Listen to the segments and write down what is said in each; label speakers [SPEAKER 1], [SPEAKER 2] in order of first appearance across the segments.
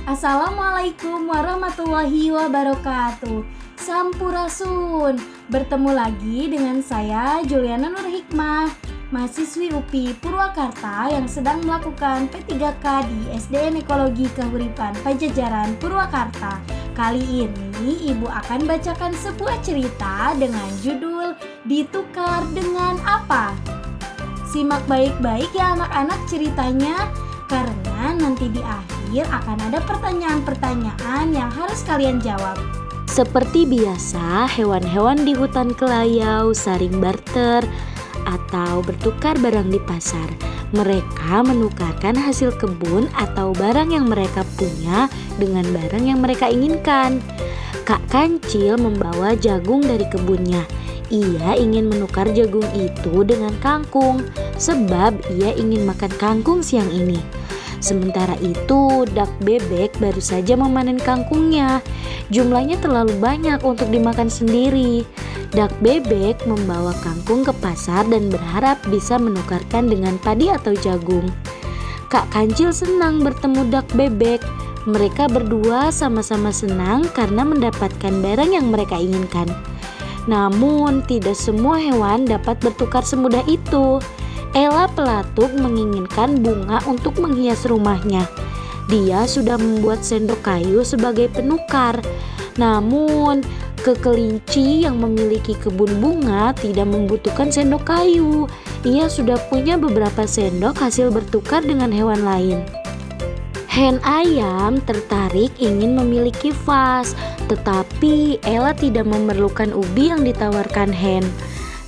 [SPEAKER 1] Assalamualaikum warahmatullahi wabarakatuh. Sampurasun. Bertemu lagi dengan saya Juliana Nur Hikmah, mahasiswi UPI Purwakarta yang sedang melakukan P3K di SDN Ekologi Kahuripan Pajajaran Purwakarta. Kali ini Ibu akan bacakan sebuah cerita dengan judul Ditukar dengan Apa? Simak baik-baik ya anak-anak ceritanya, karena nanti di akhir akan ada pertanyaan-pertanyaan yang harus kalian jawab.
[SPEAKER 2] Seperti biasa, hewan-hewan di hutan kelayau saling barter atau bertukar barang di pasar. Mereka menukarkan hasil kebun atau barang yang mereka punya dengan barang yang mereka inginkan. Kak Kancil membawa jagung dari kebunnya. Ia ingin menukar jagung itu dengan kangkung, sebab ia ingin makan kangkung siang ini. Sementara itu, dak bebek baru saja memanen kangkungnya. Jumlahnya terlalu banyak untuk dimakan sendiri. Dak bebek membawa kangkung ke pasar dan berharap bisa menukarkan dengan padi atau jagung. Kak Kancil senang bertemu dak bebek. Mereka berdua sama-sama senang karena mendapatkan barang yang mereka inginkan. Namun, tidak semua hewan dapat bertukar semudah itu. Ella pelatuk menginginkan bunga untuk menghias rumahnya. Dia sudah membuat sendok kayu sebagai penukar. Namun, kelinci yang memiliki kebun bunga tidak membutuhkan sendok kayu. Ia sudah punya beberapa sendok hasil bertukar dengan hewan lain. Hen ayam tertarik ingin memiliki vas, tetapi Ella tidak memerlukan ubi yang ditawarkan hen.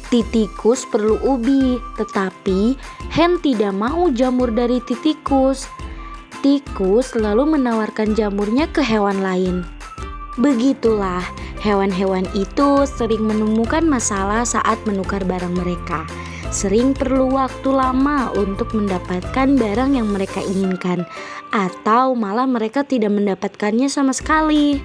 [SPEAKER 2] Titikus perlu ubi, tetapi hen tidak mau jamur dari titikus. Tikus lalu menawarkan jamurnya ke hewan lain. Begitulah, hewan-hewan itu sering menemukan masalah saat menukar barang mereka. Sering perlu waktu lama untuk mendapatkan barang yang mereka inginkan, atau malah mereka tidak mendapatkannya sama sekali.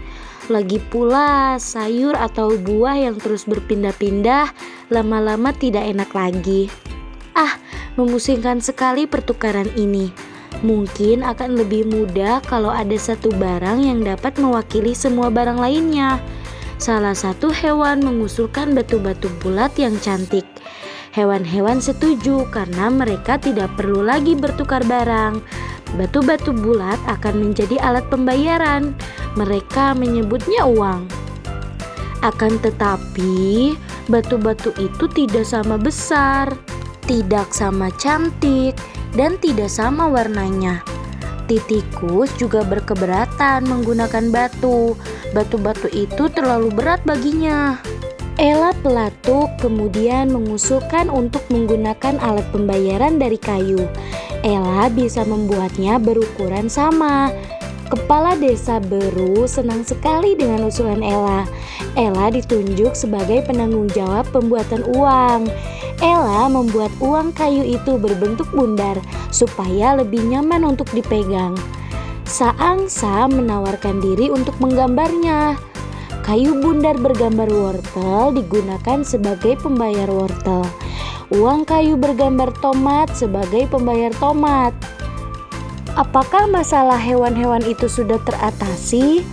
[SPEAKER 2] Lagi pula, sayur atau buah yang terus berpindah-pindah lama-lama tidak enak lagi. Memusingkan sekali pertukaran ini. Mungkin akan lebih mudah kalau ada satu barang yang dapat mewakili semua barang lainnya. Salah satu hewan mengusulkan batu-batu bulat yang cantik. Hewan-hewan setuju karena mereka tidak perlu lagi bertukar barang. Batu-batu bulat akan menjadi alat pembayaran. Mereka menyebutnya uang. Akan tetapi, batu-batu itu tidak sama besar, tidak sama cantik, dan tidak sama warnanya. Titikus juga berkeberatan menggunakan batu. Batu-batu itu terlalu berat baginya. Ella pelatuk kemudian mengusulkan untuk menggunakan alat pembayaran dari kayu. Ella bisa membuatnya berukuran sama. Kepala desa Beru senang sekali dengan usulan Ella. Ella ditunjuk sebagai penanggung jawab pembuatan uang. Ella membuat uang kayu itu berbentuk bundar supaya lebih nyaman untuk dipegang. Saangsa menawarkan diri untuk menggambarnya. Kayu bundar bergambar wortel digunakan sebagai pembayar wortel. Uang kayu bergambar tomat sebagai pembayar tomat. Apakah masalah hewan-hewan itu sudah teratasi?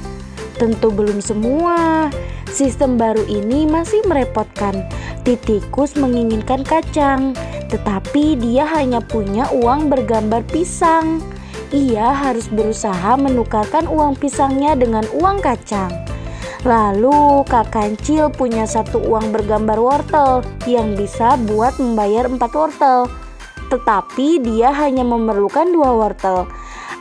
[SPEAKER 2] Tentu belum semua. Sistem baru ini masih merepotkan. Titikus menginginkan kacang, tetapi dia hanya punya uang bergambar pisang. Ia harus berusaha menukarkan uang pisangnya dengan uang kacang. Lalu Kak Kancil punya satu uang bergambar wortel yang bisa buat membayar 4 wortel. Tetapi dia hanya memerlukan 2 wortel.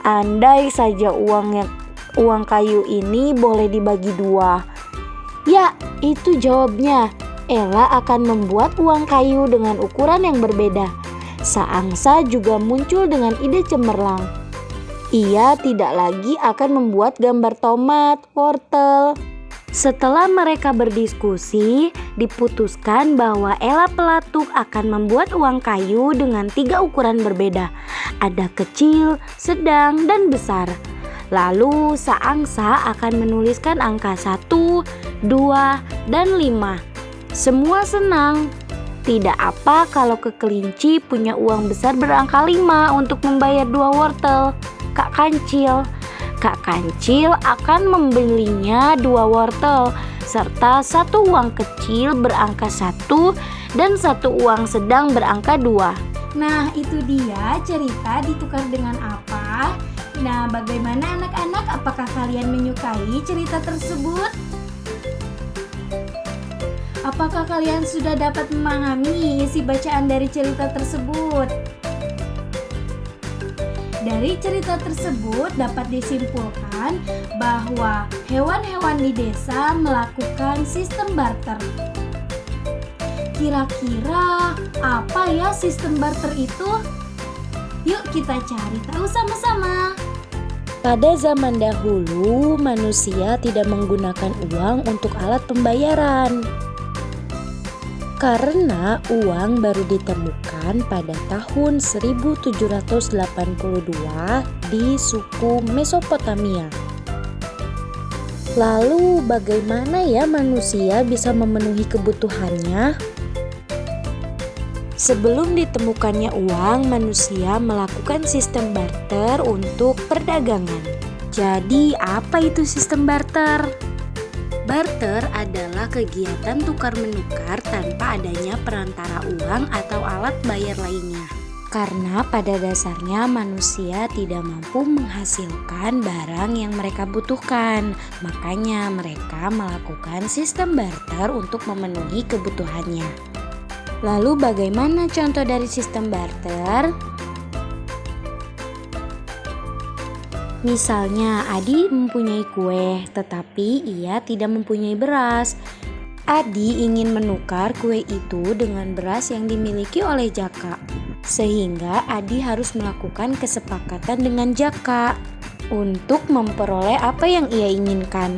[SPEAKER 2] Andai saja uang kayu ini boleh dibagi 2. Ya, itu jawabnya. Ella akan membuat uang kayu dengan ukuran yang berbeda. Saangsa juga muncul dengan ide cemerlang. Ia tidak lagi akan membuat gambar tomat, wortel. Setelah mereka berdiskusi, diputuskan bahwa Ella pelatuk akan membuat uang kayu dengan 3 ukuran berbeda. Ada kecil, sedang, dan besar. Lalu Saangsa akan menuliskan angka 1, 2, dan 5. Semua senang. Tidak apa kalau kelinci punya uang besar berangka 5 untuk membayar 2 wortel. Kak Kancil, Kak Kancil akan membelinya 2 wortel serta 1 uang kecil berangka 1 dan 1 uang sedang berangka 2.
[SPEAKER 1] Nah, itu dia cerita ditukar dengan apa. Nah, bagaimana anak-anak? Apakah kalian menyukai cerita tersebut? Apakah kalian sudah dapat memahami isi bacaan dari cerita tersebut? Dari cerita tersebut dapat disimpulkan bahwa hewan-hewan di desa melakukan sistem barter. Kira-kira apa ya sistem barter itu? Yuk kita cari tahu sama-sama.
[SPEAKER 2] Pada zaman dahulu, manusia tidak menggunakan uang untuk alat pembayaran. Karena uang baru ditemukan pada tahun 1782 di suku Mesopotamia. Lalu bagaimana ya manusia bisa memenuhi kebutuhannya? Sebelum ditemukannya uang, manusia melakukan sistem barter untuk perdagangan. Jadi apa itu sistem barter? Barter adalah kegiatan tukar-menukar tanpa adanya perantara uang atau alat bayar lainnya. Karena pada dasarnya manusia tidak mampu menghasilkan barang yang mereka butuhkan. Makanya mereka melakukan sistem barter untuk memenuhi kebutuhannya. Lalu bagaimana contoh dari sistem barter? Misalnya, Adi mempunyai kue, tetapi ia tidak mempunyai beras. Adi ingin menukar kue itu dengan beras yang dimiliki oleh Jaka. Sehingga Adi harus melakukan kesepakatan dengan Jaka untuk memperoleh apa yang ia inginkan.